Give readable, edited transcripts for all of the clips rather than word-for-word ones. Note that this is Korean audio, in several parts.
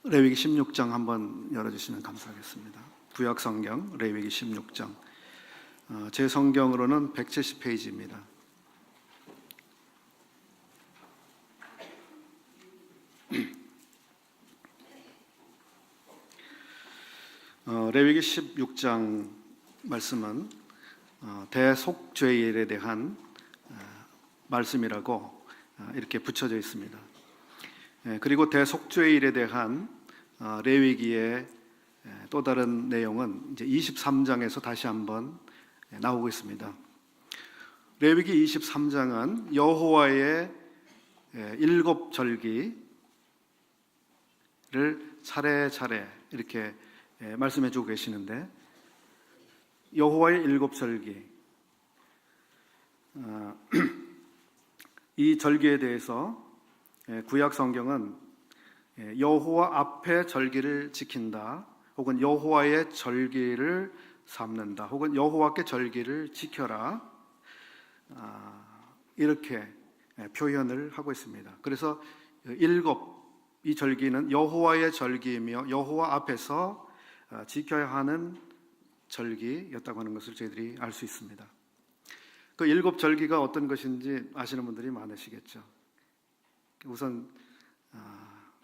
레위기 16장 한번 열어주시면 감사하겠습니다. 구약성경 레위기 16장, 제 성경으로는 170페이지입니다. 레위기 16장 말씀은 대속죄일에 대한 말씀이라고 이렇게 붙여져 있습니다. 그리고 대속죄일에 대한 레위기의 또 다른 내용은 이제 23장에서 다시 한번 나오고 있습니다. 레위기 23장은 여호와의 일곱 절기를 차례차례 이렇게 말씀해 주고 계시는데, 여호와의 일곱 절기, 이 절기에 대해서 구약 성경은 여호와 앞에 절기를 지킨다, 혹은 여호와의 절기를 삼는다, 혹은 여호와께 절기를 지켜라, 이렇게 표현을 하고 있습니다. 그래서 이 절기는 여호와의 절기이며 여호와 앞에서 지켜야 하는 절기였다고 하는 것을 저희들이 알 수 있습니다. 그 일곱 절기가 어떤 것인지 아시는 분들이 많으시겠죠. 우선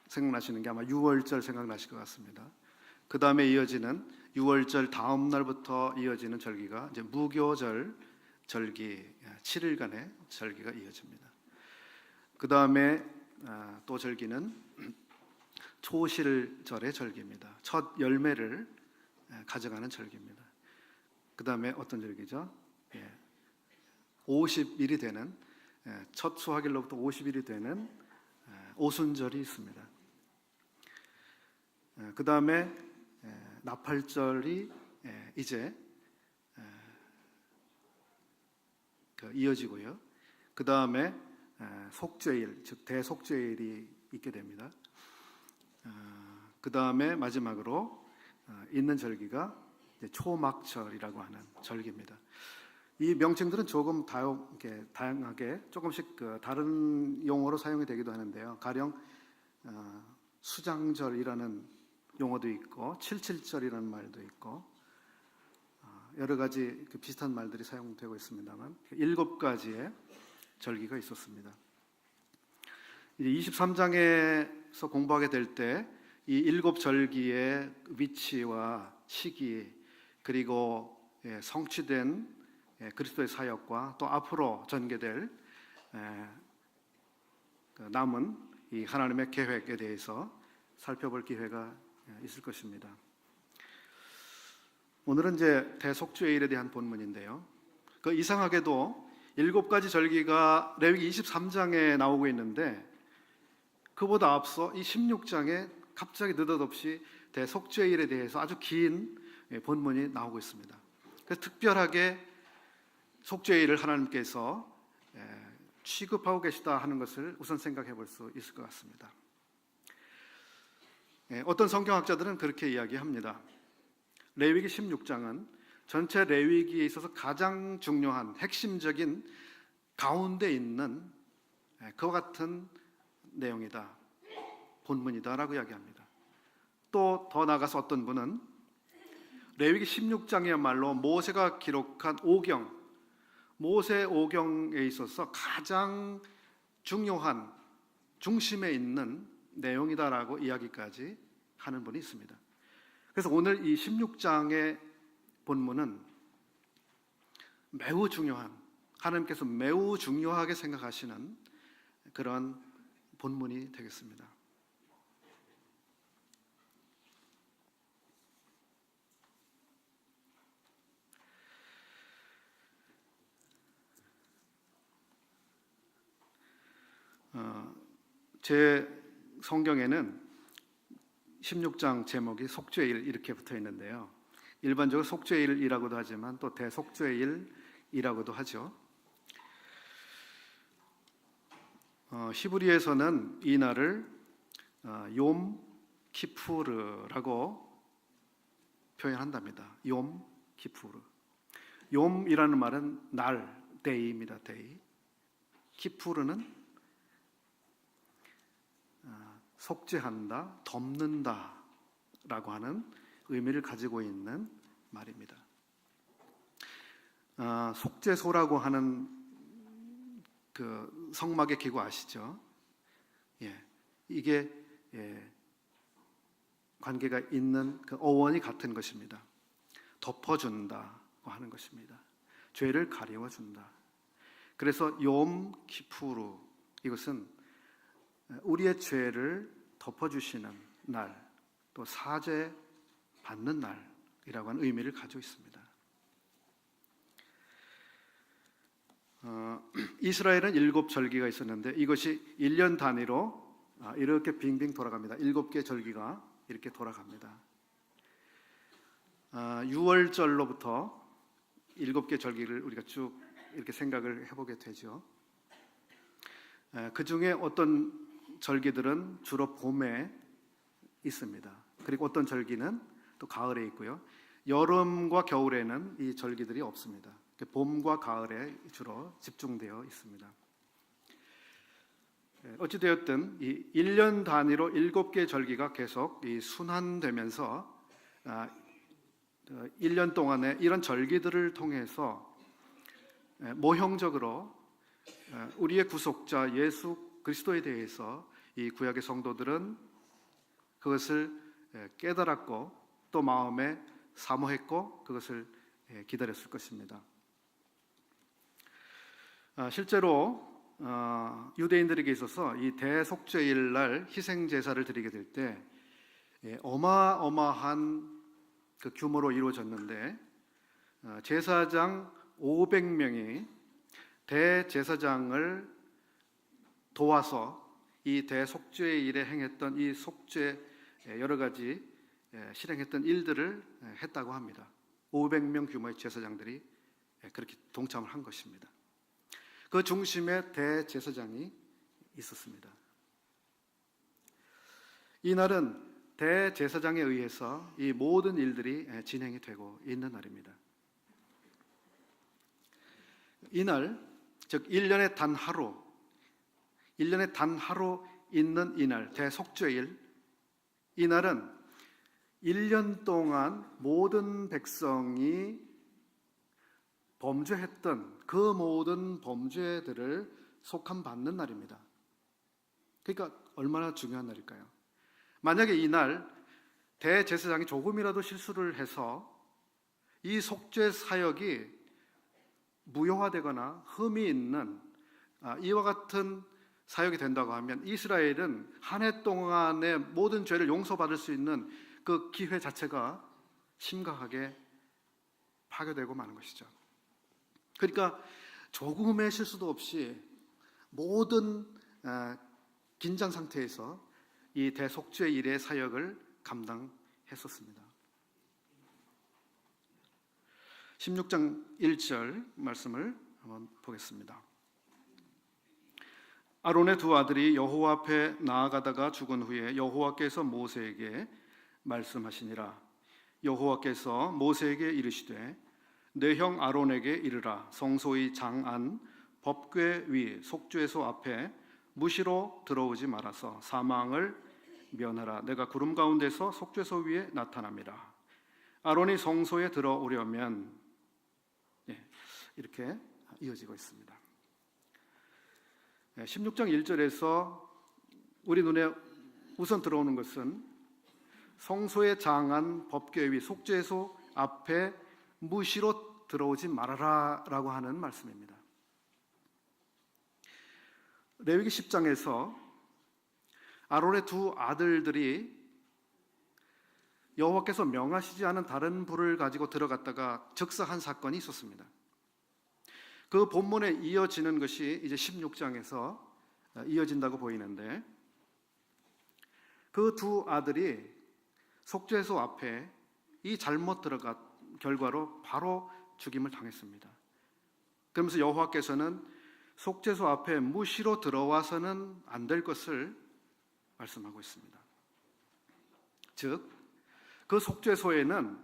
생각나시는 게 아마 유월절 생각나실 것 같습니다. 그 다음에 이어지는 유월절 다음 날부터 이어지는 절기가 이제 무교절 절기, 7일간의 절기가 이어집니다. 그 다음에 또 절기는 초실절의 절기입니다. 첫 열매를 가져가는 절기입니다. 그 다음에 어떤 절기죠? 50일이 되는, 첫 수확일로부터 50일이 되는 오순절이 있습니다. 그 다음에 나팔절이 이제 이어지고요. 그 다음에 속죄일, 즉 대속죄일이 있게 됩니다. 그 다음에 마지막으로 있는 절기가 초막절이라고 하는 절기입니다. 이 명칭들은 조금 다양하게 조금씩 다른 용어로 사용이 되기도 하는데요. 가령 수장절이라는 용어도 있고 77절이라는 말도 있고 여러 가지 비슷한 말들이 사용되고 있습니다만 7가지의 절기가 있었습니다. 이제 23장에서 공부하게 될 때 이 7절기의 위치와 시기, 그리고 성취된 그리스도의 사역과 또 앞으로 전개될 남은 이 하나님의 계획에 대해서 살펴볼 기회가 있을 것입니다. 오늘은 이제 대속죄일에 대한 본문인데요. 이상하게도 7가지 절기가 레위기 23장에 나오고 있는데, 그보다 앞서 이 16장에 갑자기 느닷없이 대속죄일에 대해서 아주 긴 본문이 나오고 있습니다. 그래서 특별하게 속죄일을 하나님께서 취급하고 계시다 하는 것을 우선 생각해 볼 수 있을 것 같습니다. 어떤 성경학자들은 그렇게 이야기합니다. 레위기 16장은 전체 레위기에 있어서 가장 중요한 핵심적인 가운데 있는 그와 같은 내용이다, 본문이다라고 이야기합니다. 또 더 나아가서 어떤 분은 레위기 16장이야말로 모세가 기록한 오경, 모세 오경에 있어서 가장 중요한 중심에 있는 내용이다라고 이야기까지 하는 분이 있습니다. 그래서 오늘 이 16장의 본문은 매우 중요한, 하나님께서 매우 중요하게 생각하시는 그런 본문이 되겠습니다. 제 성경에는 16장 제목이 속죄일 이렇게 붙어 있는데요. 일반적으로 속죄일이라고도 하지만 또 대속죄일이라고도 하죠. 히브리에서는 이 날을 욤 키푸르라고 표현한답니다. 욤 키푸르. 욤이라는 말은 날, 데이입니다. 데이. 키푸르는 속죄한다, 덮는다라고 하는 의미를 가지고 있는 말입니다. 속죄소라고 하는 그 성막의 기구 아시죠? 이게 관계가 있는 그 어원이 같은 것입니다. 덮어준다고 하는 것입니다. 죄를 가리워준다. 그래서 욤 키푸르, 이것은 우리의 죄를 덮어주시는 날, 또 사죄 받는 날이라고 하는 의미를 가지고 있습니다. 이스라엘은 7절기가 있었는데 이것이 1년 단위로 이렇게 빙빙 돌아갑니다. 7개 절기가 이렇게 돌아갑니다. 6월절로부터 7개 절기를 우리가 쭉 이렇게 생각을 해보게 되죠. 그 중에 어떤 절기들은 주로 봄에 있습니다. 그리고 어떤 절기는 또 가을에 있고요. 여름과 겨울에는 이 절기들이 없습니다. 봄과 가을에 주로 집중되어 있습니다. 어찌되었든 이 1년 단위로 7개 절기가 계속 순환되면서 1년 동안에 이런 절기들을 통해서 모형적으로 우리의 구속자 예수 그리스도에 대해서 이 구약의 성도들은 그것을 깨달았고 또 마음에 사모했고 그것을 기다렸을 것입니다. 실제로 유대인들에게 있어서 이 대속죄일 날 희생 제사를 드리게 될 때 어마어마한 그 규모로 이루어졌는데 제사장 500명이 대제사장을 도와서 이 대속죄일에 행했던 이 속죄 여러 가지 실행했던 일들을 했다고 합니다. 500명 규모의 제사장들이 그렇게 동참을 한 것입니다. 그 중심에 대제사장이 있었습니다. 이날은 대제사장에 의해서 이 모든 일들이 진행이 되고 있는 날입니다. 이날, 즉 1년에 단 하루, 1년에 단 하루 있는 이날, 대속죄일, 이날은 1년 동안 모든 백성이 범죄했던 그 모든 범죄들을 속함받는 날입니다. 그러니까 얼마나 중요한 날일까요? 만약에 이날 대제사장이 조금이라도 실수를 해서 이 속죄 사역이 무효화되거나 흠이 있는 이와 같은 사역이 된다고 하면 이스라엘은 한 해 동안의 모든 죄를 용서받을 수 있는 그 기회 자체가 심각하게 파괴되고 마는 것이죠. 그러니까 조금의 실수도 없이 모든 긴장 상태에서 이 대속죄 일의 사역을 감당했었습니다. 16장 1절 말씀을 한번 보겠습니다. 아론의 두 아들이 여호와 앞에 나아가다가 죽은 후에 여호와께서 모세에게 말씀하시니라. 여호와께서 모세에게 이르시되 내 형 아론에게 이르라. 성소의 장안 법궤 위 속죄소 앞에 무시로 들어오지 말아서 사망을 면하라. 내가 구름 가운데서 속죄소 위에 나타남이라. 아론이 성소에 들어오려면 이렇게 이어지고 있습니다. 16장 1절에서 우리 눈에 우선 들어오는 것은 성소의 장안 법궤 위 속죄소 앞에 무시로 들어오지 말아라 라고 하는 말씀입니다. 레위기 10장에서 아론의 두 아들들이 여호와께서 명하시지 않은 다른 불을 가지고 들어갔다가 즉사한 사건이 있었습니다. 그 본문에 이어지는 것이 이제 16장에서 이어진다고 보이는데 그 두 아들이 속죄소 앞에 이 잘못 들어간 결과로 바로 죽임을 당했습니다. 그러면서 여호와께서는 속죄소 앞에 무시로 들어와서는 안 될 것을 말씀하고 있습니다. 즉, 그 속죄소에는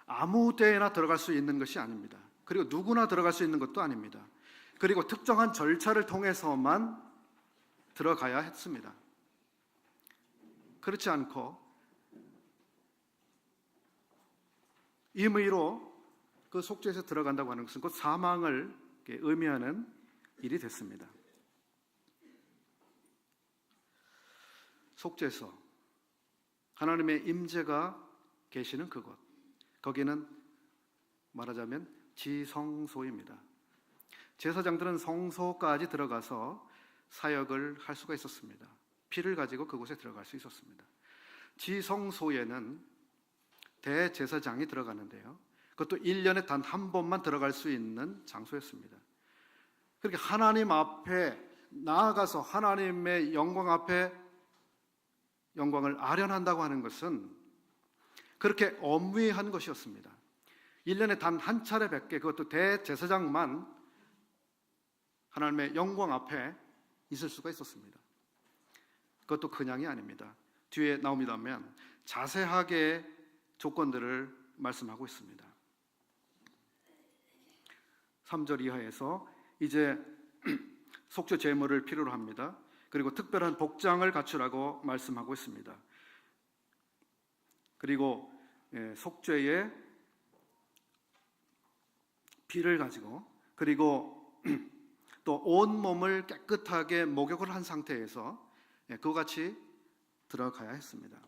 아무 때나 들어갈 수 있는 것이 아닙니다. 그리고 누구나 들어갈 수 있는 것도 아닙니다. 그리고 특정한 절차를 통해서만 들어가야 했습니다. 그렇지 않고 임의로 그 속죄에서 들어간다고 하는 것은 곧 사망을 의미하는 일이 됐습니다. 속죄소, 하나님의 임재가 계시는 그곳, 거기는 말하자면 지성소입니다. 제사장들은 성소까지 들어가서 사역을 할 수가 있었습니다. 피를 가지고 그곳에 들어갈 수 있었습니다. 지성소에는 대제사장이 들어가는데요, 그것도 1년에 단 한 번만 들어갈 수 있는 장소였습니다. 그렇게 하나님 앞에 나아가서 하나님의 영광 앞에 영광을 아련한다고 하는 것은 그렇게 엄위한 것이었습니다. 1년에 단 한 차례밖에, 그것도 대제사장만 하나님의 영광 앞에 있을 수가 있었습니다. 그것도 그냥이 아닙니다. 뒤에 나옵니다만 자세하게 조건들을 말씀하고 있습니다. 3절 이하에서 이제 속죄 제물을 필요로 합니다. 그리고 특별한 복장을 갖추라고 말씀하고 있습니다. 그리고 속죄의 피를 가지고, 그리고 또 온몸을 깨끗하게 목욕을 한 상태에서 그와 같이 들어가야 했습니다.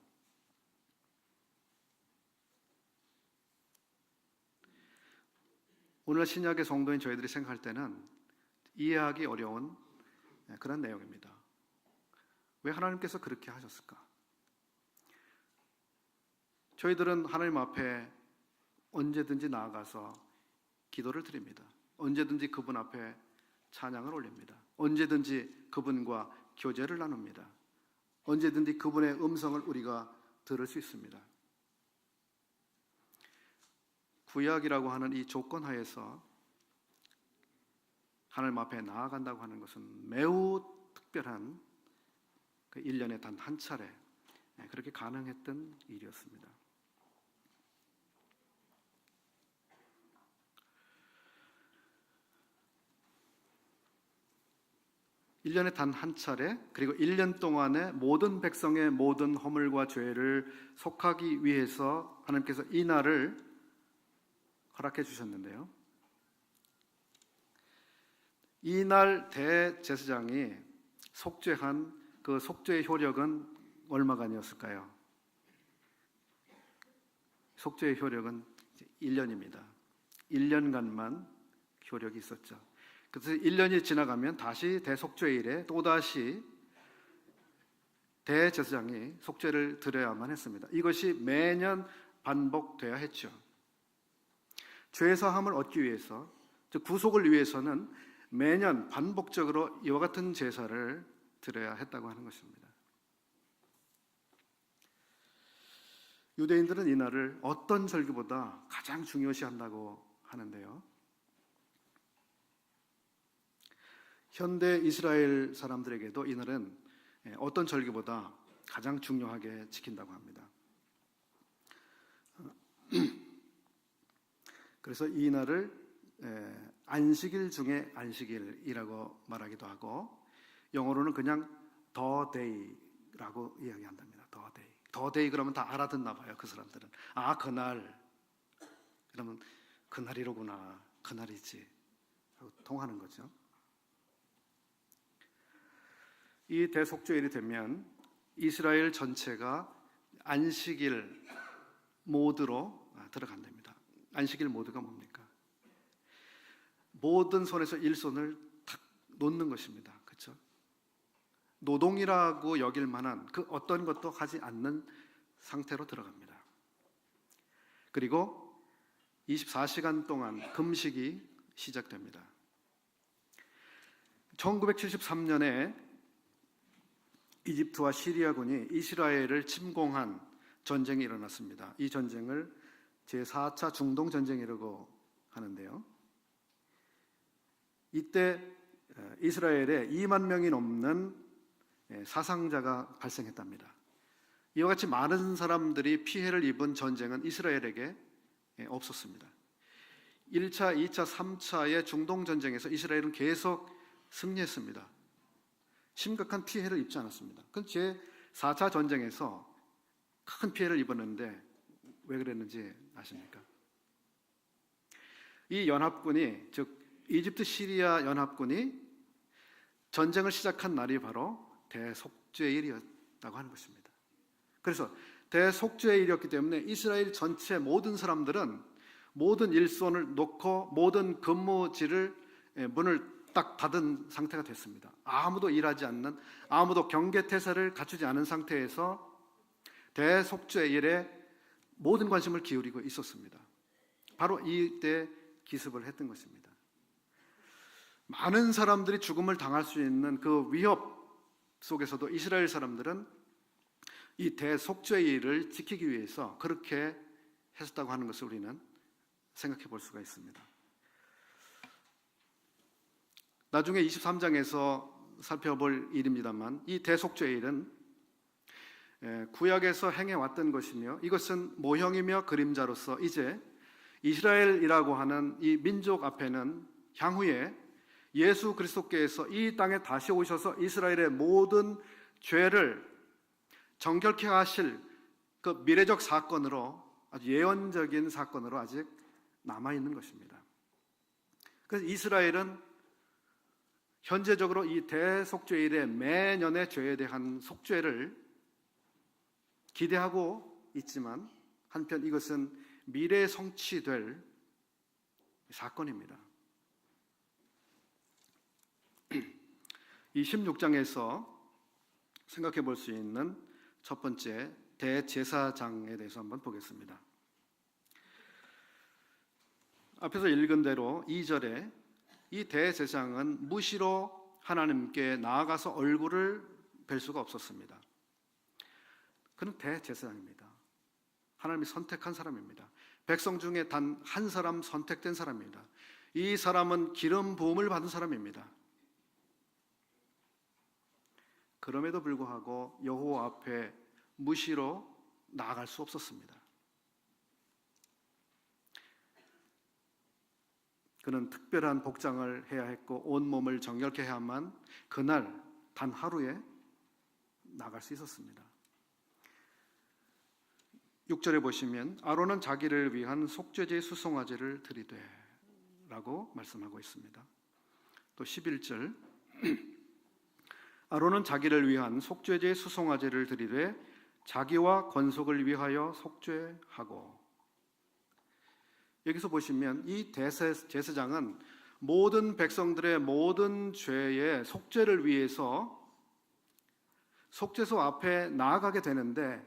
오늘 신약의 성도인 저희들이 생각할 때는 이해하기 어려운 그런 내용입니다. 왜 하나님께서 그렇게 하셨을까? 저희들은 하나님 앞에 언제든지 나아가서 기도를 드립니다. 언제든지 그분 앞에 찬양을 올립니다. 언제든지 그분과 교제를 나눕니다. 언제든지 그분의 음성을 우리가 들을 수 있습니다. 구약이라고 하는 이 조건 하에서 하나님 앞에 나아간다고 하는 것은 매우 특별한, 그 1년에 단 한 차례 그렇게 가능했던 일이었습니다. (1년에 단 한 차례) 그리고 1년 동안에 모든 백성의 모든 허물과 죄를 속하기 위해서 하나님께서 이 날을 허락해 주셨는데요, 이 날 대제사장이 속죄한 그 속죄의 효력은 얼마간이었을까요? 속죄의 효력은 1년입니다. 1년간만 효력이 있었죠. 그래서 1년이 지나가면 다시 대속죄일에 또다시 대제사장이 속죄를 드려야만 했습니다. 이것이 매년 반복돼야 했죠. 죄사함을 얻기 위해서, 즉 구속을 위해서는 매년 반복적으로 이와 같은 제사를 드려야 했다고 하는 것입니다. 유대인들은 이 날을 어떤 절기보다 가장 중요시한다고 하는데요, 현대 이스라엘 사람들에게도 이 날은 어떤 절기보다 가장 중요하게 지킨다고 합니다. 그래서 이 날을 안식일 중에 안식일이라고 말하기도 하고, 영어로는 그냥 The Day라고 이야기한답니다. The Day. The Day 그러면 다 알아듣나 봐요, 그 사람들은. 아, 그날. 그러면 그날이로구나, 그날이지 하고 통하는 거죠. 이 대속죄일이 되면 이스라엘 전체가 안식일 모드로 들어간답니다. 안식일 모드가 뭡니까? 모든 손에서 일손을 탁 놓는 것입니다. 그렇죠? 노동이라고 여길 만한 그 어떤 것도 하지 않는 상태로 들어갑니다. 그리고 24시간 동안 금식이 시작됩니다. 1973년에 이집트와 시리아군이 이스라엘을 침공한 전쟁이 일어났습니다. 이 전쟁을 제4차 중동전쟁이라고 하는데요, 이때 이스라엘에 2만 명이 넘는 사상자가 발생했답니다. 이와 같이 많은 사람들이 피해를 입은 전쟁은 이스라엘에게 없었습니다. 1차, 2차, 3차의 중동전쟁에서 이스라엘은 계속 승리했습니다. 심각한 피해를 입지 않았습니다. 그건 4차 전쟁에서 큰 피해를 입었는데 왜 그랬는지 아십니까? 이 연합군이, 즉 이집트 시리아 연합군이 전쟁을 시작한 날이 바로 대속죄일이었다고 하는 것입니다. 그래서 대속죄일이었기 때문에 이스라엘 전체 모든 사람들은 모든 일손을 놓고 모든 근무지를 문을 딱 닫은 상태가 됐습니다. 아무도 일하지 않는, 아무도 경계태세를 갖추지 않은 상태에서 대속죄일에 모든 관심을 기울이고 있었습니다. 바로 이때 기습을 했던 것입니다. 많은 사람들이 죽음을 당할 수 있는 그 위협 속에서도 이스라엘 사람들은 이 대속죄일을 지키기 위해서 그렇게 했었다고 하는 것을 우리는 생각해 볼 수가 있습니다. 나중에 23장에서 살펴볼 일입니다만, 이 대속죄일은 구약에서 행해왔던 것이며 이것은 모형이며 그림자로서 이제 이스라엘이라고 하는 이 민족 앞에는 향후에 예수 그리스도께서 이 땅에 다시 오셔서 이스라엘의 모든 죄를 정결케 하실 그 미래적 사건으로, 아주 예언적인 사건으로 아직 남아있는 것입니다. 그래서 이스라엘은 현재적으로 이 대속죄일의 매년의 죄에 대한 속죄를 기대하고 있지만 한편 이것은 미래에 성취될 사건입니다. 이 16장에서 생각해 볼 수 있는 첫 번째 대제사장에 대해서 한번 보겠습니다. 앞에서 읽은 대로 2절에 이 대제사장은 무시로 하나님께 나아가서 얼굴을 뵐 수가 없었습니다. 그는 대제사장입니다. 하나님이 선택한 사람입니다. 백성 중에 단 한 사람 선택된 사람입니다. 이 사람은 기름 부음을 받은 사람입니다. 그럼에도 불구하고 여호와 앞에 무시로 나아갈 수 없었습니다. 그는 특별한 복장을 해야 했고 온몸을 정결케 해야만 그날 단 하루에 나갈 수 있었습니다. 6절에 보시면 아론은 자기를 위한 속죄제의 수송아지를 드리되 라고 말씀하고 있습니다. 또 11절 아론은 자기를 위한 속죄제의 수송아지를 드리되 자기와 권속을 위하여 속죄하고, 여기서 보시면 이 제사장은 모든 백성들의 모든 죄의 속죄를 위해서 속죄소 앞에 나아가게 되는데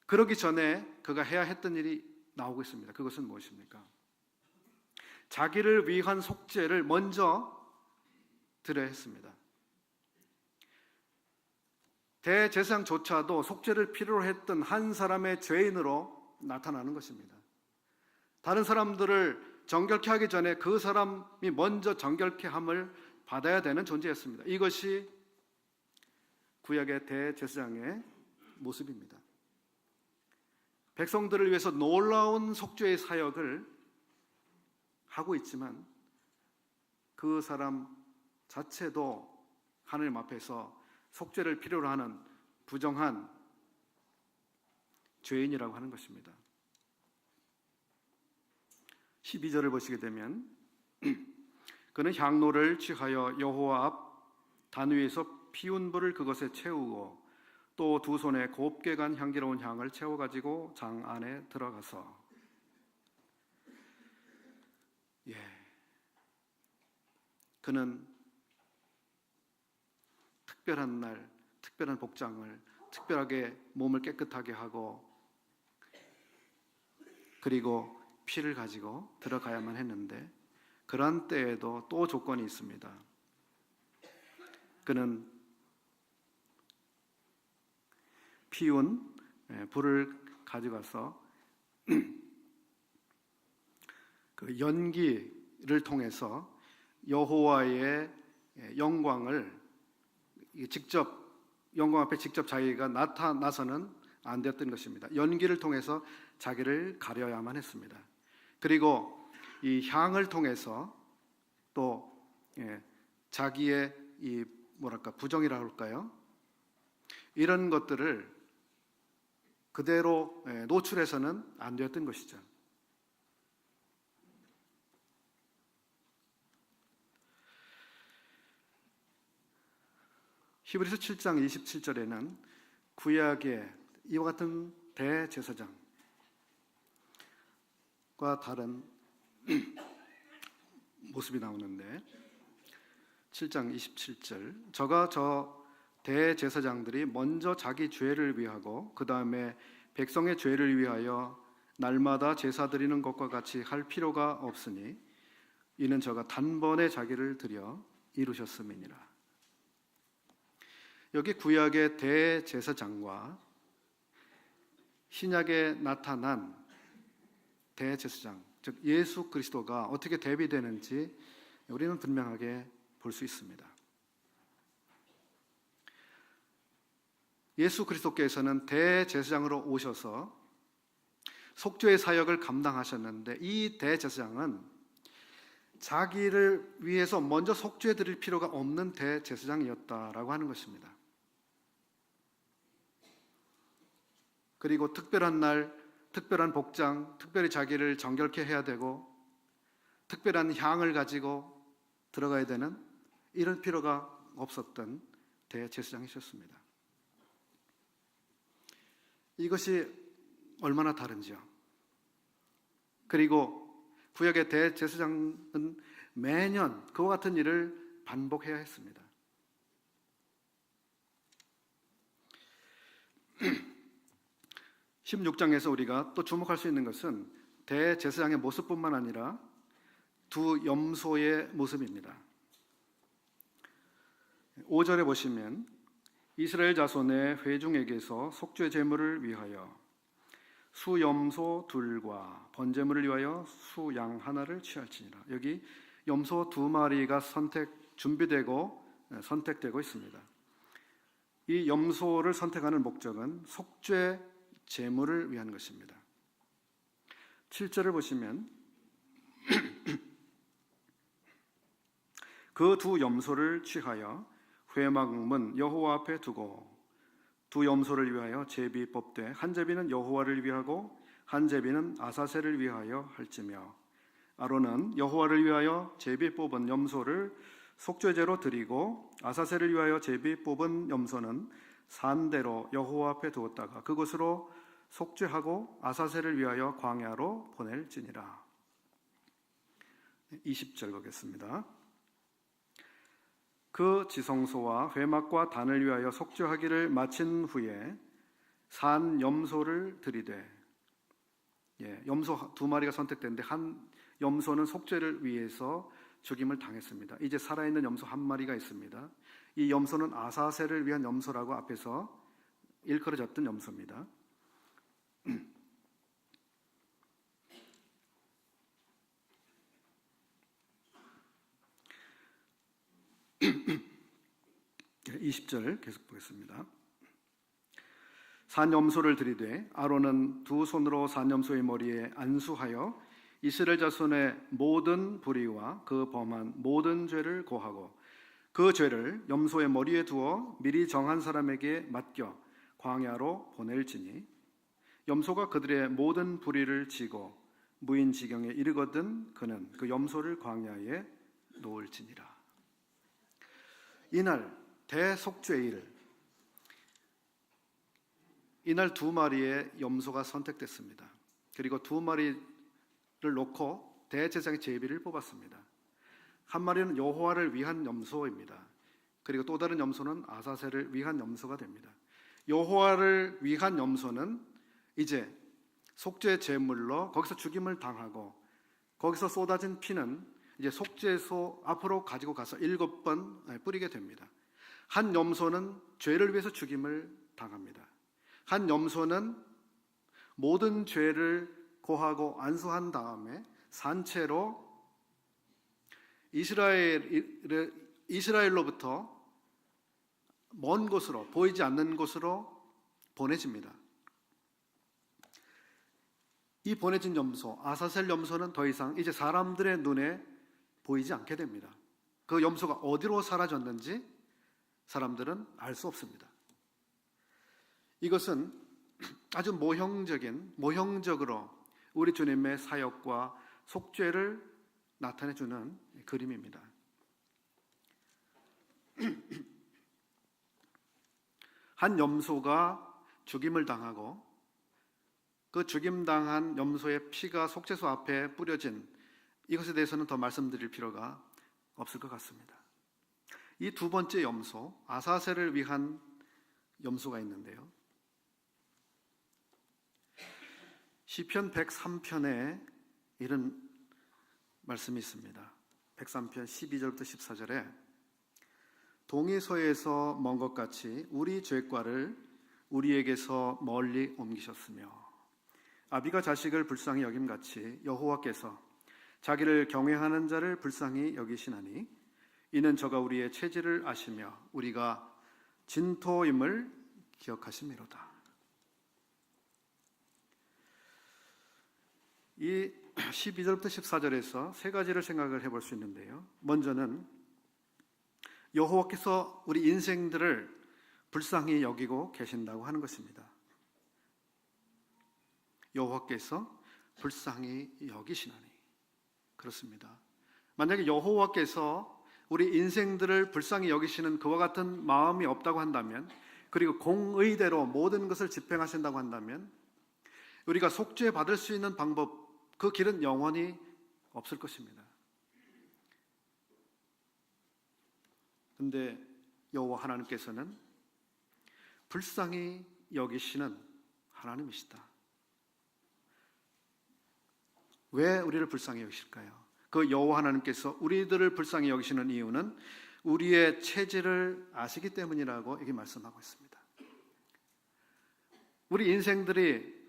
그러기 전에 그가 해야 했던 일이 나오고 있습니다. 그것은 무엇입니까? 자기를 위한 속죄를 먼저 드려야 했습니다. 대제사장조차도 속죄를 필요로 했던 한 사람의 죄인으로 나타나는 것입니다. 다른 사람들을 정결케 하기 전에 그 사람이 먼저 정결케 함을 받아야 되는 존재였습니다. 이것이 구약의 대제사장의 모습입니다. 백성들을 위해서 놀라운 속죄의 사역을 하고 있지만 그 사람 자체도 하나님 앞에서 속죄를 필요로 하는 부정한 죄인이라고 하는 것입니다. 12절을 보시게 되면 그는 향로를 취하여 여호와 앞 단 위에서 피운 불을 그것에 채우고 또 두 손에 곱게 간 향기로운 향을 채워가지고 장 안에 들어가서 그는 특별한 날, 특별한 복장을, 특별하게 몸을 깨끗하게 하고 그리고 피를 가지고 들어가야만 했는데 그러한 때에도 또 조건이 있습니다. 그는 피운 불을 가져가서 그 연기를 통해서 여호와의 영광을 직접 영광 앞에 직접 자기가 나타나서는 안 되었던 것입니다. 연기를 통해서 자기를 가려야만 했습니다. 그리고 이 향을 통해서 또 자기의 이 부정이라고 할까요? 이런 것들을 그대로 노출해서는 안 되었던 것이죠. 히브리서 7장 27절에는 구약의 이와 같은 대제사장과 다른 모습이 나오는데 7장 27절 저가 저 대제사장들이 먼저 자기 죄를 위하고 그 다음에 백성의 죄를 위하여 날마다 제사 드리는 것과 같이 할 필요가 없으니 이는 저가 단번에 자기를 드려 이루셨음이니라. 여기 구약의 대제사장과 신약에 나타난 대제사장, 즉 예수 그리스도가 어떻게 대비되는지 우리는 분명하게 볼 수 있습니다. 예수 그리스도께서는 대제사장으로 오셔서 속죄의 사역을 감당하셨는데 이 대제사장은 자기를 위해서 먼저 속죄 드릴 필요가 없는 대제사장이었다라고 하는 것입니다. 그리고 특별한 날, 특별한 복장, 특별히 자기를 정결케 해야 되고 특별한 향을 가지고 들어가야 되는 이런 필요가 없었던 대제사장이셨습니다. 이것이 얼마나 다른지요. 그리고 구약의 대제사장은 매년 그와 같은 일을 반복해야 했습니다. 16장에서 우리가 또 주목할 수 있는 것은 대제사장의 모습뿐만 아니라 두 염소의 모습입니다. 5절에 보시면 이스라엘 자손의 회중에게서 속죄 제물을 위하여 수염소 둘과 번제물을 위하여 수양 하나를 취할지니라. 여기 염소 두 마리가 준비되고 선택되고 있습니다. 이 염소를 선택하는 목적은 속죄 제물을 위한 것입니다. 7절을 보시면 그 두 염소를 취하여 회막문 여호와 앞에 두고 두 염소를 위하여 제비 뽑되 한 제비는 여호와를 위하고 한 제비는 아사셀을 위하여 할지며 아론은 여호와를 위하여 제비 뽑은 염소를 속죄제로 드리고 아사셀을 위하여 제비 뽑은 염소는 산대로 여호와 앞에 두었다가 그곳으로 속죄하고 아사셀을 위하여 광야로 보낼지니라. 20절 보겠습니다. 그 지성소와 회막과 단을 위하여 속죄하기를 마친 후에 산 염소를 드리되, 염소 두 마리가 선택됐는데 한 염소는 속죄를 위해서 죽임을 당했습니다. 이제 살아있는 염소 한 마리가 있습니다. 이 염소는 아사셀을 위한 염소라고 앞에서 일컬어졌던 염소입니다. 20절 계속 보겠습니다. 산염소를 드리되 아론은 두 손으로 산염소의 머리에 안수하여 이스라엘 자손의 모든 불의와 그 범한 모든 죄를 고하고 그 죄를 염소의 머리에 두어 미리 정한 사람에게 맡겨 광야로 보낼지니 염소가 그들의 모든 불의를 지고 무인지경에 이르거든 그는 그 염소를 광야에 놓을지니라. 이날 대속죄일, 이날 두 마리의 염소가 선택됐습니다. 그리고 두 마리를 놓고 대제사장의 제비를 뽑았습니다. 한 마리는 여호와를 위한 염소입니다. 그리고 또 다른 염소는 아사셀을 위한 염소가 됩니다. 여호와를 위한 염소는 이제 속죄 제물로 거기서 죽임을 당하고 거기서 쏟아진 피는 이제 속죄소 앞으로 가지고 가서 7번 뿌리게 됩니다. 한 염소는 죄를 위해서 죽임을 당합니다. 한 염소는 모든 죄를 고하고 안수한 다음에 산채로 이스라엘로부터 먼 곳으로, 보이지 않는 곳으로 보내집니다. 이 보내진 염소, 아사셀 염소는 더 이상 이제 사람들의 눈에 보이지 않게 됩니다. 그 염소가 어디로 사라졌는지 사람들은 알 수 없습니다. 이것은 아주 모형적으로 우리 주님의 사역과 속죄를 나타내 주는 그림입니다. 한 염소가 죽임을 당하고 그 죽임당한 염소의 피가 속죄소 앞에 뿌려진 이것에 대해서는 더 말씀드릴 필요가 없을 것 같습니다. 이 두 번째 염소, 아사셀을 위한 염소가 있는데요. 시편 103편에 이런 말씀이 있습니다. 103편 12절부터 14절에 동이서에서 먼 것 같이 우리 죄과를 우리에게서 멀리 옮기셨으며 아비가 자식을 불쌍히 여김같이 여호와께서 자기를 경외하는 자를 불쌍히 여기시나니 이는 저가 우리의 체질을 아시며 우리가 진토임을 기억하심이로다. 이 12절부터 14절에서 세 가지를 생각을 해볼 수 있는데요. 먼저는 여호와께서 우리 인생들을 불쌍히 여기고 계신다고 하는 것입니다. 여호와께서 불쌍히 여기시나니. 그렇습니다. 만약에 여호와께서 우리 인생들을 불쌍히 여기시는 그와 같은 마음이 없다고 한다면, 그리고 공의대로 모든 것을 집행하신다고 한다면 우리가 속죄 받을 수 있는 방법, 그 길은 영원히 없을 것입니다. 그런데 여호와 하나님께서는 불쌍히 여기시는 하나님이시다. 왜 우리를 불쌍히 여기실까요? 그 여호와 하나님께서 우리들을 불쌍히 여기시는 이유는 우리의 체질을 아시기 때문이라고 여기 말씀하고 있습니다. 우리 인생들이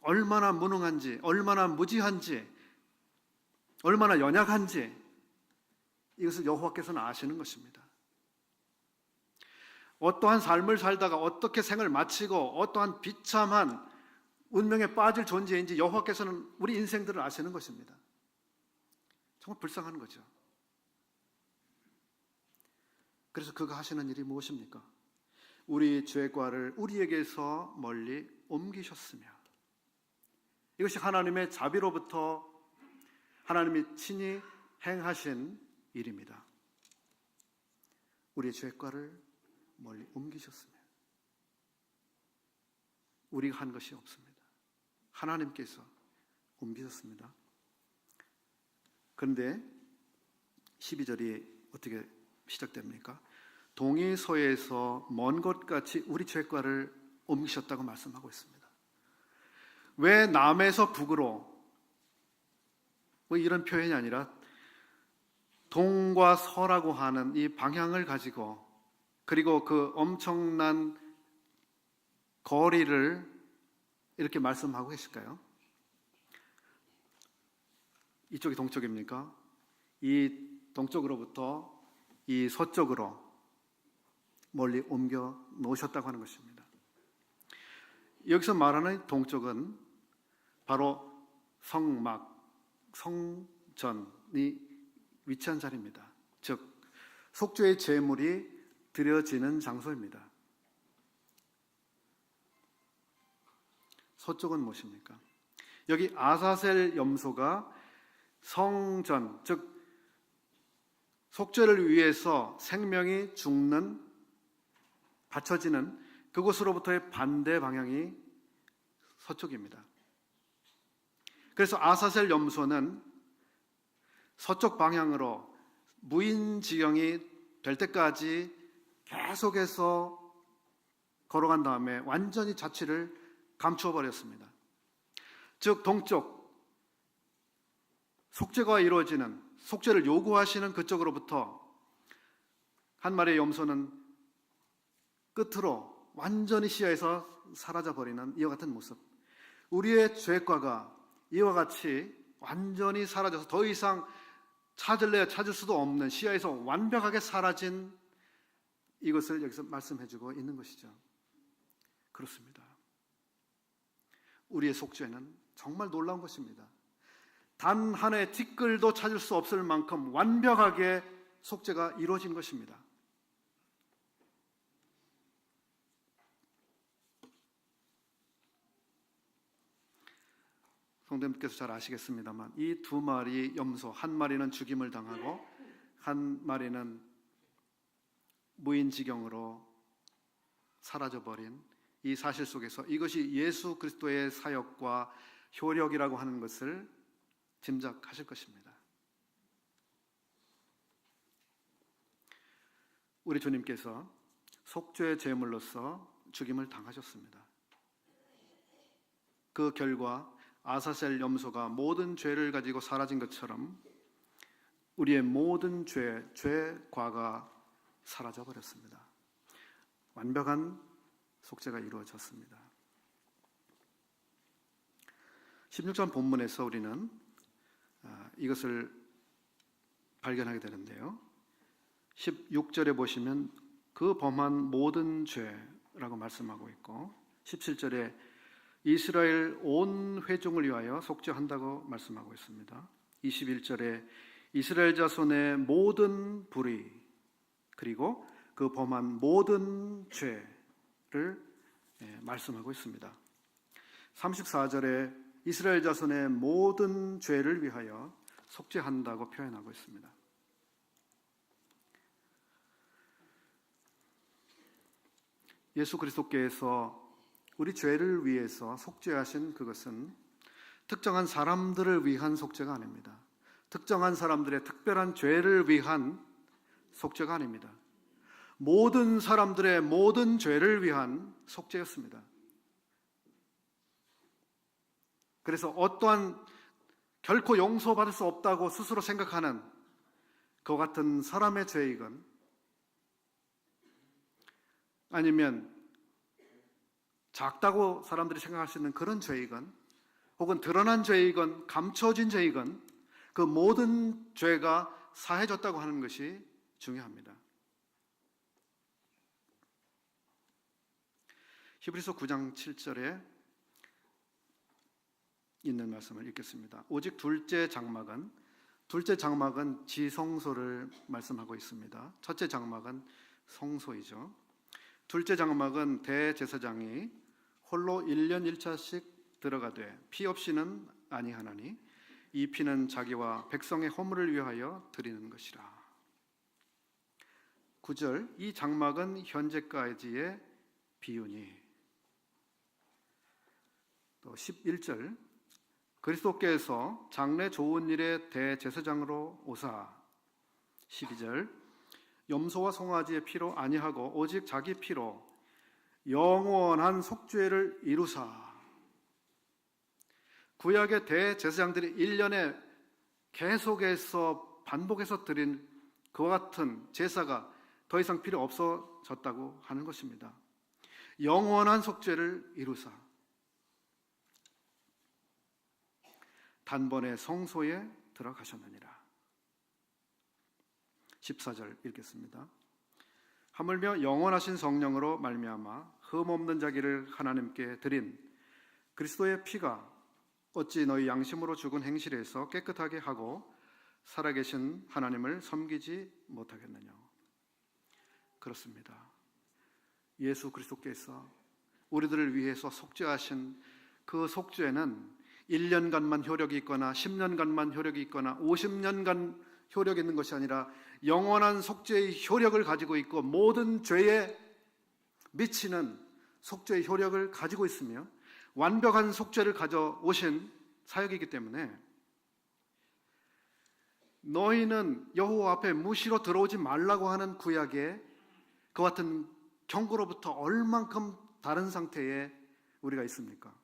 얼마나 무능한지, 얼마나 무지한지, 얼마나 연약한지 이것을 여호와께서는 아시는 것입니다. 어떠한 삶을 살다가 어떻게 생을 마치고 어떠한 비참한 운명에 빠질 존재인지 여호와께서는 우리 인생들을 아시는 것입니다. 정말 불쌍한 거죠. 그래서 그가 하시는 일이 무엇입니까? 우리 죄과를 우리에게서 멀리 옮기셨으며, 이것이 하나님의 자비로부터 하나님이 친히 행하신 일입니다. 우리의 죄과를 멀리 옮기셨으며, 우리가 한 것이 없습니다. 하나님께서 옮기셨습니다. 그런데 12절이 어떻게 시작됩니까? 동이서에서 먼 것 같이 우리 죄과를 옮기셨다고 말씀하고 있습니다. 왜 남에서 북으로, 이런 표현이 아니라 동과 서라고 하는 이 방향을 가지고, 그리고 그 엄청난 거리를 이렇게 말씀하고 계실까요? 이쪽이 동쪽입니까? 이 동쪽으로부터 이 서쪽으로 멀리 옮겨 놓으셨다고 하는 것입니다. 여기서 말하는 동쪽은 바로 성전이 위치한 자리입니다. 즉 속죄의 제물이 드려지는 장소입니다. 서쪽은 무엇입니까? 여기 아사셀 염소가 성전, 즉 속죄를 위해서 생명이 죽는, 바쳐지는 그곳으로부터의 반대 방향이 서쪽입니다. 그래서 아사셀 염소는 서쪽 방향으로 무인지경이 될 때까지 계속해서 걸어간 다음에 완전히 자취를 감추어 버렸습니다. 즉 동쪽, 속죄가 이루어지는, 속죄를 요구하시는 그쪽으로부터 한 마리의 염소는 끝으로 완전히 시야에서 사라져버리는 이와 같은 모습. 우리의 죄과가 이와 같이 완전히 사라져서 더 이상 찾을래야 찾을 수도 없는, 시야에서 완벽하게 사라진 이것을 여기서 말씀해주고 있는 것이죠. 그렇습니다. 우리의 속죄는 정말 놀라운 것입니다. 단 하나의 티끌도 찾을 수 없을 만큼 완벽하게 속죄가 이루어진 것입니다. 성도님께서 잘 아시겠습니다만 이 두 마리 염소, 한 마리는 죽임을 당하고 한 마리는 무인지경으로 사라져버린 이 사실 속에서 이것이 예수 그리스도의 사역과 효력이라고 하는 것을 짐작하실 것입니다. 우리 주님께서 속죄의 제물로서 죽임을 당하셨습니다. 그 결과 아사셀 염소가 모든 죄를 가지고 사라진 것처럼 우리의 모든 죄과가 사라져 버렸습니다. 완벽한 속죄가 이루어졌습니다. 16장 본문에서 우리는 이것을 발견하게 되는데요. 16절에 보시면 그 범한 모든 죄라고 말씀하고 있고 17절에 이스라엘 온 회중을 위하여 속죄한다고 말씀하고 있습니다. 21절에 이스라엘 자손의 모든 불의 그리고 그 범한 모든 죄를 말씀하고 있습니다. 34절에 이스라엘 자손의 모든 죄를 위하여 속죄한다고 표현하고 있습니다. 예수 그리스도께서 우리 죄를 위해서 속죄하신 그것은 특정한 사람들을 위한 속죄가 아닙니다. 특정한 사람들의 특별한 죄를 위한 속죄가 아닙니다. 모든 사람들의 모든 죄를 위한 속죄였습니다. 그래서 어떠한 결코 용서받을 수 없다고 스스로 생각하는 그 같은 사람의 죄이건 아니면 작다고 사람들이 생각할 수 있는 그런 죄이건 혹은 드러난 죄이건 감춰진 죄이건 그 모든 죄가 사해졌다고 하는 것이 중요합니다. 히브리서 9장 7절에 있는 말씀을 읽겠습니다. 오직 둘째 장막은 지성소를 말씀하고 있습니다. 첫째 장막은 성소이죠. 둘째 장막은 대제사장이 홀로 1년 1차씩 들어가되 피 없이는 아니하나니 이 피는 자기와 백성의 허물을 위하여 드리는 것이라. 9절 이 장막은 현재까지의 비유니. 또 11절 그리스도께서 장래 좋은 일의 대제사장으로 오사. 12절 염소와 송아지의 피로 아니하고 오직 자기 피로 영원한 속죄를 이루사. 구약의 대제사장들이 1년에 계속해서 반복해서 드린 그와 같은 제사가 더 이상 필요 없어졌다고 하는 것입니다. 영원한 속죄를 이루사. 단번에 성소에 들어가셨느니라. 14절 읽겠습니다. 하물며 영원하신 성령으로 말미암아 흠없는 자기를 하나님께 드린 그리스도의 피가 어찌 너희 양심으로 죽은 행실에서 깨끗하게 하고 살아계신 하나님을 섬기지 못하겠느냐. 그렇습니다. 예수 그리스도께서 우리들을 위해서 속죄하신 그 속죄는 1년간만 효력이 있거나 10년간만 효력이 있거나 50년간 효력이 있는 것이 아니라 영원한 속죄의 효력을 가지고 있고 모든 죄에 미치는 속죄의 효력을 가지고 있으며 완벽한 속죄를 가져오신 사역이기 때문에 너희는 여호와 앞에 무시로 들어오지 말라고 하는 구약의 그 같은 경고로부터 얼만큼 다른 상태에 우리가 있습니까?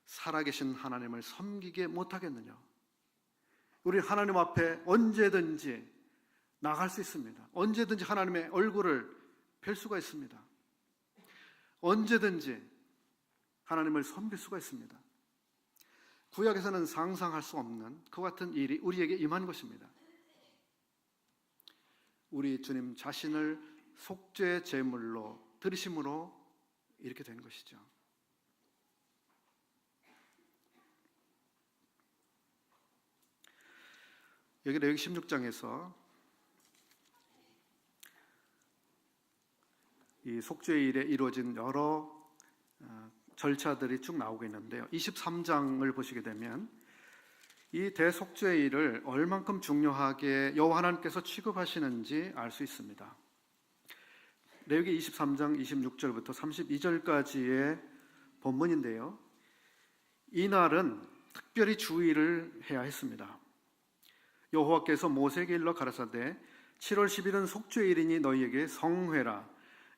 살아계신 하나님을 섬기게 못하겠느냐? 우리 하나님 앞에 언제든지 나갈 수 있습니다. 언제든지 하나님의 얼굴을 뵐 수가 있습니다. 언제든지 하나님을 섬길 수가 있습니다. 구약에서는 상상할 수 없는 그 같은 일이 우리에게 임한 것입니다. 우리 주님 자신을 속죄 제물로 드리심으로 이렇게 된 것이죠. 여기 16장에서 이 속죄의 일에 이루어진 여러 절차들이 쭉 나오고 있는데요. 23장을 보시게 되면 이 대속죄일을 얼만큼 중요하게 여호와 하나님께서 취급하시는지 알 수 있습니다. 레위기 23장 26절부터 32절까지의 본문인데요. 이 날은 특별히 주의를 해야 했습니다. 여호와께서 모세에게 일러 가라사대 7월 10일은 속죄일이니 너희에게 성회라.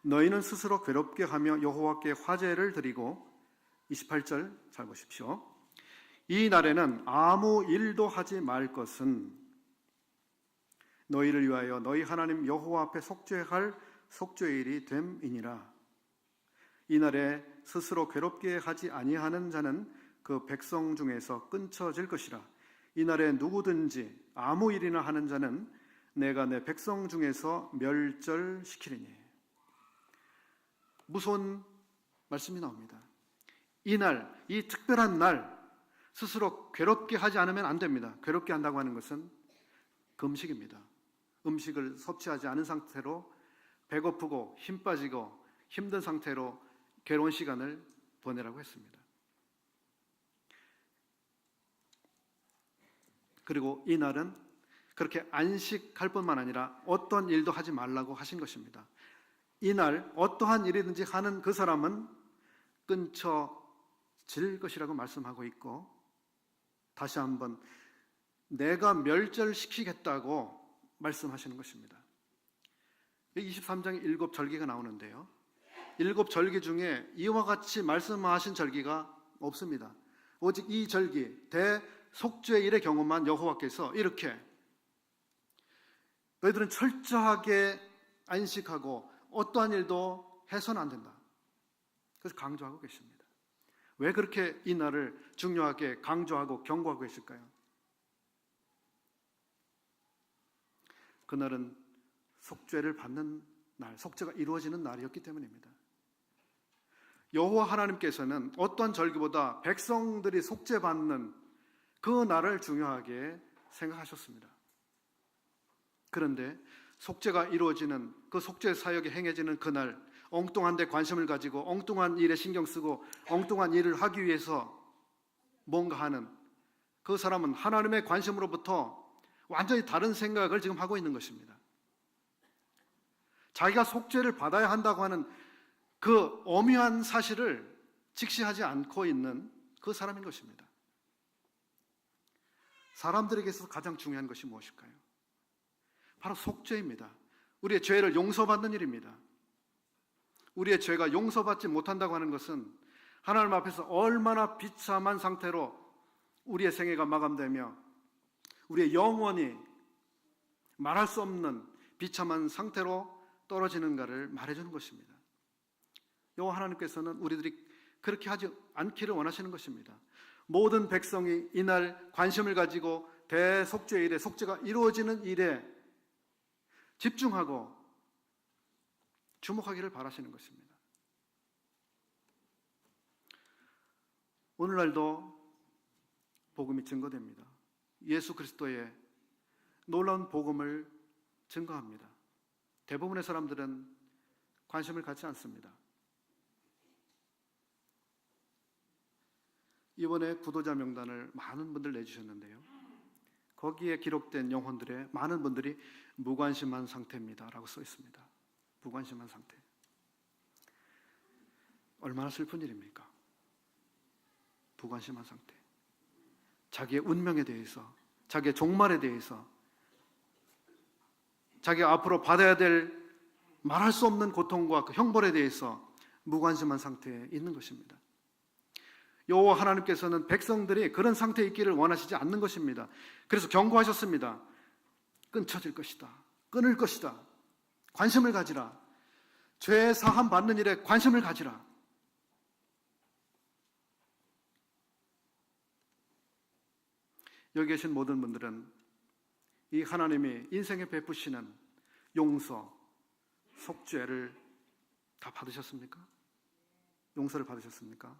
너희는 스스로 괴롭게 하며 여호와께 화제를 드리고 28절 잘 보십시오. 이 날에는 아무 일도 하지 말 것은 너희를 위하여 너희 하나님 여호와 앞에 속죄할 속죄일이 됨이니라. 이 날에 스스로 괴롭게 하지 아니하는 자는 그 백성 중에서 끊쳐질 것이라. 이 날에 누구든지 아무 일이나 하는 자는 내가 내 백성 중에서 멸절시키리니. 무서운 말씀이 나옵니다. 이 날, 이 특별한 날 스스로 괴롭게 하지 않으면 안 됩니다. 괴롭게 한다고 하는 것은 금식입니다. 음식을 섭취하지 않은 상태로 배고프고 힘 빠지고 힘든 상태로 괴로운 시간을 보내라고 했습니다. 그리고 이 날은 그렇게 안식할 뿐만 아니라 어떤 일도 하지 말라고 하신 것입니다. 이 날 어떠한 일이든지 하는 그 사람은 끊쳐질 것이라고 말씀하고 있고, 다시 한번 내가 멸절시키겠다고 말씀하시는 것입니다. 23장에 7절기가 나오는데요. 7절기 중에 이와 같이 말씀하신 절기가 없습니다. 오직 이 절기, 대속죄일의 경우만 여호와께서 이렇게 너희들은 철저하게 안식하고 어떠한 일도 해서는 안 된다. 그래서 강조하고 계십니다. 왜 그렇게 이 날을 중요하게 강조하고 경고하고 계실까요? 그날은 속죄를 받는 날, 속죄가 이루어지는 날이었기 때문입니다. 여호와 하나님께서는 어떠한 절기보다 백성들이 속죄받는 그 날을 중요하게 생각하셨습니다. 그런데 속죄가 이루어지는 그 속죄 사역이 행해지는 그날, 엉뚱한 데 관심을 가지고 엉뚱한 일에 신경 쓰고 엉뚱한 일을 하기 위해서 뭔가 하는 그 사람은 하나님의 관심으로부터 완전히 다른 생각을 지금 하고 있는 것입니다. 자기가 속죄를 받아야 한다고 하는 그 엄연한 사실을 직시하지 않고 있는 그 사람인 것입니다. 사람들에게 있어서 가장 중요한 것이 무엇일까요? 바로 속죄입니다. 우리의 죄를 용서받는 일입니다. 우리의 죄가 용서받지 못한다고 하는 것은 하나님 앞에서 얼마나 비참한 상태로 우리의 생애가 마감되며 우리의 영원히 말할 수 없는 비참한 상태로 떨어지는가를 말해주는 것입니다. 여호와 하나님께서는 우리들이 그렇게 하지 않기를 원하시는 것입니다. 모든 백성이 이날 관심을 가지고 대속죄일에, 속죄가 이루어지는 일에 집중하고 주목하기를 바라시는 것입니다. 오늘날도 복음이 증거됩니다. 예수 그리스도의 놀라운 복음을 증거합니다. 대부분의 사람들은 관심을 갖지 않습니다. 이번에 구도자 명단을 많은 분들 내주셨는데요. 거기에 기록된 영혼들의 많은 분들이 무관심한 상태입니다 라고 써 있습니다. 무관심한 상태. 얼마나 슬픈 일입니까? 무관심한 상태. 자기의 운명에 대해서, 자기의 종말에 대해서, 자기가 앞으로 받아야 될 말할 수 없는 고통과 그 형벌에 대해서 무관심한 상태에 있는 것입니다. 여호와 하나님께서는 백성들이 그런 상태에 있기를 원하시지 않는 것입니다. 그래서 경고하셨습니다. 끊쳐질 것이다. 끊을 것이다. 관심을 가지라. 죄 사함 받는 일에 관심을 가지라. 여기 계신 모든 분들은 이 하나님이 인생에 베푸시는 용서, 속죄를 다 받으셨습니까? 용서를 받으셨습니까?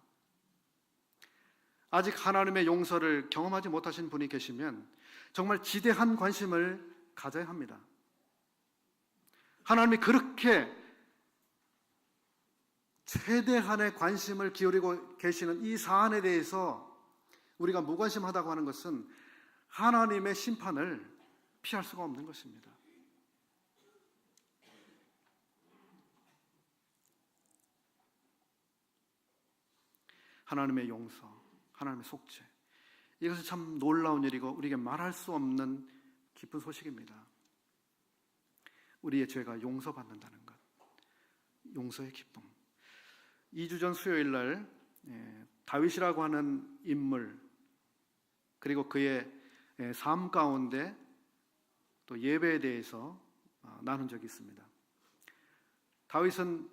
아직 하나님의 용서를 경험하지 못하신 분이 계시면 정말 지대한 관심을 가져야 합니다. 하나님이 그렇게 최대한의 관심을 기울이고 계시는 이 사안에 대해서 우리가 무관심하다고 하는 것은 하나님의 심판을 피할 수가 없는 것입니다. 하나님의 용서, 하나님의 속죄, 이것은 참 놀라운 일이고 우리에게 말할 수 없는 기쁜 소식입니다. 우리의 죄가 용서받는다는 것, 용서의 기쁨. 2주 전 수요일 날 다윗이라고 하는 인물, 그리고 그의 삶 가운데 또 예배에 대해서 나눈 적이 있습니다. 다윗은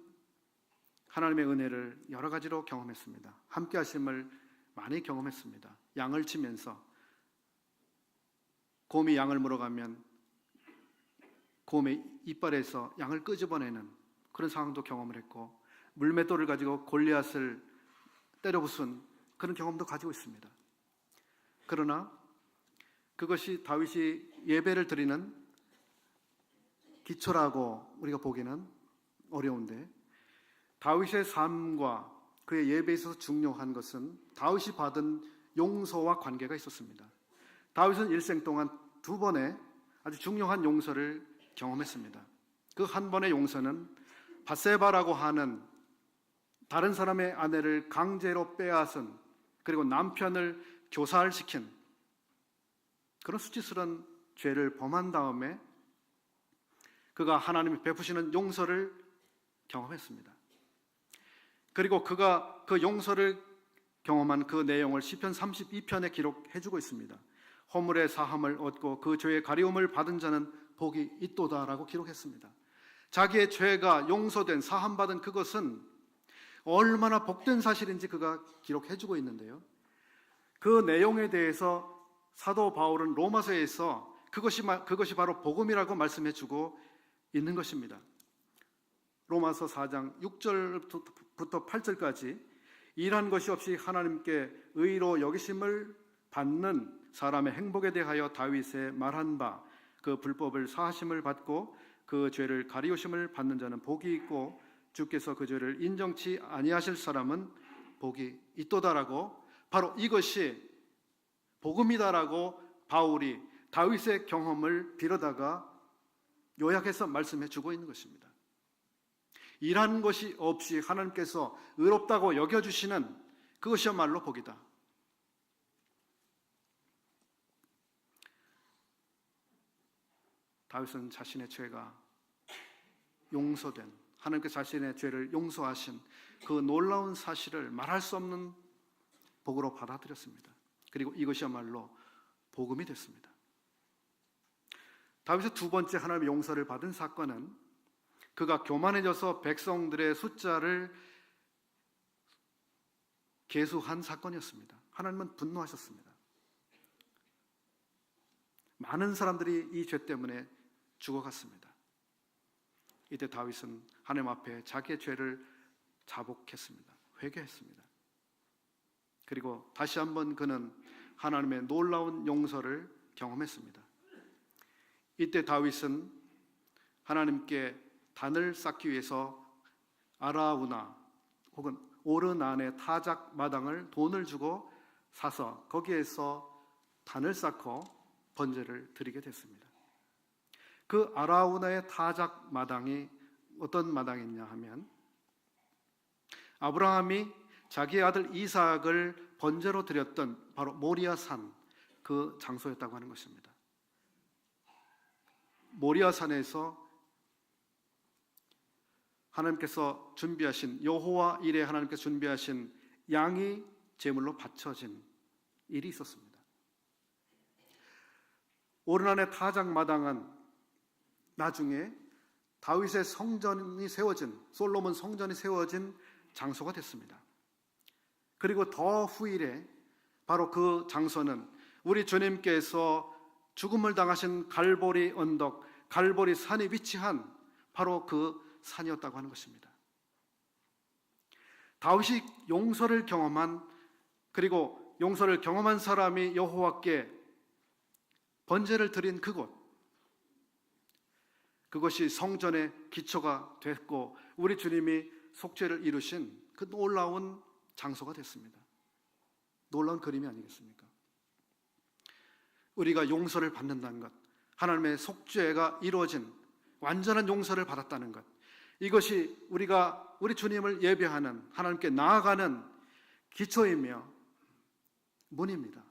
하나님의 은혜를 여러 가지로 경험했습니다. 함께 하심을 많이 경험했습니다. 양을 치면서 곰이 양을 물어가면 곰의 이빨에서 양을 끄집어내는 그런 상황도 경험을 했고, 물맷돌을 가지고 골리앗을 때려 부순 그런 경험도 가지고 있습니다. 그러나 그것이 다윗이 예배를 드리는 기초라고 우리가 보기는 어려운데, 다윗의 삶과 그의 예배에 있어서 중요한 것은 다윗이 받은 용서와 관계가 있었습니다. 다윗은 일생 동안 2번의 아주 중요한 용서를 경험했습니다. 그 한 번의 용서는 밧세바라고 하는 다른 사람의 아내를 강제로 빼앗은, 그리고 남편을 교살시킨 그런 수치스러운 죄를 범한 다음에 그가 하나님이 베푸시는 용서를 경험했습니다. 그리고 그가 그 용서를 경험한 그 내용을 시편 32편에 기록해주고 있습니다. 허물의 사함을 얻고 그 죄의 가리움을 받은 자는 복이 있도다라고 기록했습니다. 자기의 죄가 용서된, 사함받은 그것은 얼마나 복된 사실인지 그가 기록해주고 있는데요, 그 내용에 대해서 사도 바울은 로마서에서 그것이 바로 복음이라고 말씀해주고 있는 것입니다. 로마서 4장 6절부터 8절까지 일한 것이 없이 하나님께 의로 여기심을 받는 사람의 행복에 대하여 다윗의 말한 바, 그 불법을 사하심을 받고 그 죄를 가리우심을 받는 자는 복이 있고 주께서 그 죄를 인정치 아니하실 사람은 복이 있도다라고, 바로 이것이 복음이다라고 바울이 다윗의 경험을 빌어다가 요약해서 말씀해 주고 있는 것입니다. 일한 것이 없이 하나님께서 의롭다고 여겨주시는 그것이야말로 복이다. 다윗은 자신의 죄가 용서된, 하나님께서 자신의 죄를 용서하신 그 놀라운 사실을 말할 수 없는 복으로 받아들였습니다. 그리고 이것이야말로 복음이 됐습니다. 다윗의 2번째 하나님의 용서를 받은 사건은 그가 교만해져서 백성들의 숫자를 계수한 사건이었습니다. 하나님은 분노하셨습니다. 많은 사람들이 이 죄 때문에 죽어갔습니다. 이때 다윗은 하나님 앞에 자기의 죄를 자복했습니다. 회개했습니다. 그리고 다시 한번 그는 하나님의 놀라운 용서를 경험했습니다. 이때 다윗은 하나님께 단을 쌓기 위해서 아라우나 혹은 오르난의 타작 마당을 돈을 주고 사서 거기에서 단을 쌓고 번제를 드리게 됐습니다. 그 아라우나의 타작 마당이 어떤 마당이냐 하면, 아브라함이 자기의 아들 이삭을 번제로 드렸던 바로 모리아산, 그 장소였다고 하는 것입니다. 모리아산에서 하나님께서 준비하신, 여호와 이레 하나님께서 준비하신 양이 제물로 바쳐진 일이 있었습니다. 오르난의 타작 마당은 나중에 다윗의 성전이 세워진, 솔로몬 성전이 세워진 장소가 됐습니다. 그리고 더 후일에 바로 그 장소는 우리 주님께서 죽음을 당하신 갈보리 언덕, 갈보리 산이 위치한 바로 그 산이었다고 하는 것입니다. 다윗이 용서를 경험한, 그리고 용서를 경험한 사람이 여호와께 번제를 드린 그곳, 그것이 성전의 기초가 됐고 우리 주님이 속죄를 이루신 그 놀라운 장소가 됐습니다. 놀라운 그림이 아니겠습니까? 우리가 용서를 받는다는 것, 하나님의 속죄가 이루어진 완전한 용서를 받았다는 것, 이것이 우리가 우리 주님을 예배하는, 하나님께 나아가는 기초이며 문입니다.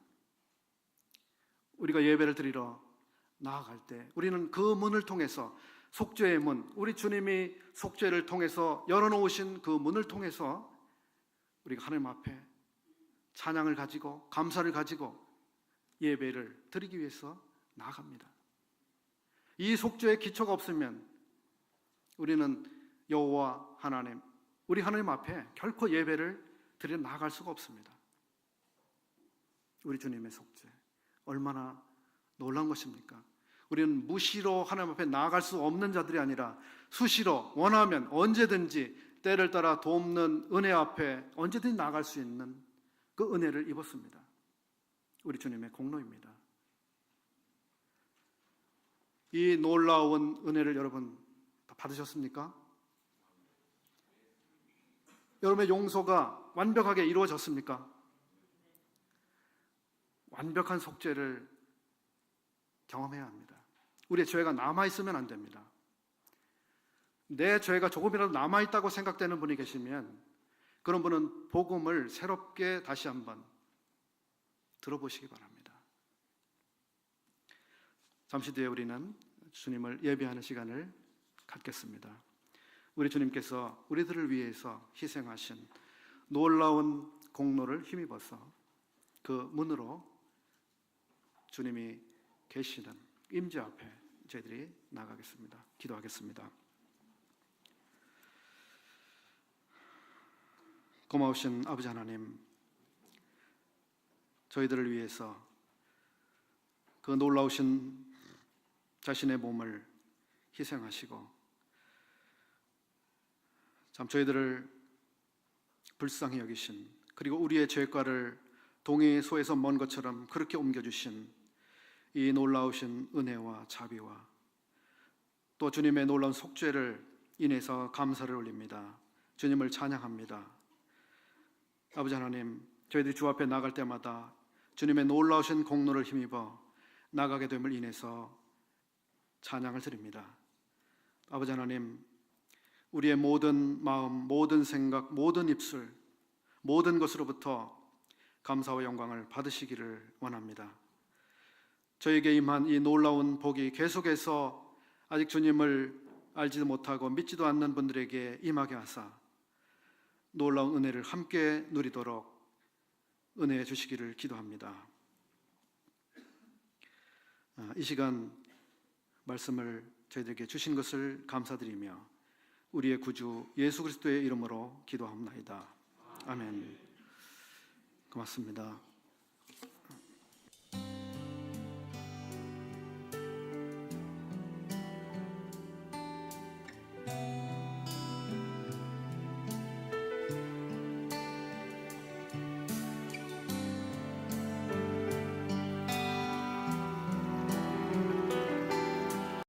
우리가 예배를 드리러 나아갈 때 우리는 그 문을 통해서, 속죄의 문, 우리 주님이 속죄를 통해서 열어놓으신 그 문을 통해서 우리가 하나님 앞에 찬양을 가지고 감사를 가지고 예배를 드리기 위해서 나아갑니다. 이 속죄의 기초가 없으면 우리는 여호와 하나님, 우리 하나님 앞에 결코 예배를 드리러 나아갈 수가 없습니다. 우리 주님의 속죄 얼마나 놀라운 것입니까? 우리는 무시로 하나님 앞에 나아갈 수 없는 자들이 아니라 수시로 원하면 언제든지 때를 따라 돕는 은혜 앞에 언제든지 나아갈 수 있는 그 은혜를 입었습니다. 우리 주님의 공로입니다. 이 놀라운 은혜를 여러분 다 받으셨습니까? 여러분의 용서가 완벽하게 이루어졌습니까? 완벽한 속죄를 경험해야 합니다. 우리의 죄가 남아있으면 안 됩니다. 내 죄가 조금이라도 남아있다고 생각되는 분이 계시면 그런 분은 복음을 새롭게 다시 한번 들어보시기 바랍니다. 잠시 뒤에 우리는 주님을 예배하는 시간을 갖겠습니다. 우리 주님께서 우리들을 위해서 희생하신 놀라운 공로를 힘입어서 그 문으로 주님이 계시는 임재 앞에 저희들이 나가겠습니다. 기도하겠습니다. 고마우신 아버지 하나님, 저희들을 위해서 그 놀라우신 자신의 몸을 희생하시고 참 저희들을 불쌍히 여기신, 그리고 우리의 죄과를 동해의 소에서 먼 것처럼 그렇게 옮겨주신 이 놀라우신 은혜와 자비와 또 주님의 놀라운 속죄를 인해서 감사를 올립니다. 주님을 찬양합니다. 아버지 하나님, 저희들이 주 앞에 나갈 때마다 주님의 놀라우신 공로를 힘입어 나가게 됨을 인해서 찬양을 드립니다. 아버지 하나님, 우리의 모든 마음, 모든 생각, 모든 입술, 모든 것으로부터 감사와 영광을 받으시기를 원합니다. 저에게 임한 이 놀라운 복이 계속해서 아직 주님을 알지도 못하고 믿지도 않는 분들에게 임하게 하사 놀라운 은혜를 함께 누리도록 은혜해 주시기를 기도합니다. 이 시간 말씀을 저희들에게 주신 것을 감사드리며 우리의 구주 예수 그리스도의 이름으로 기도합니다. 아멘. 고맙습니다.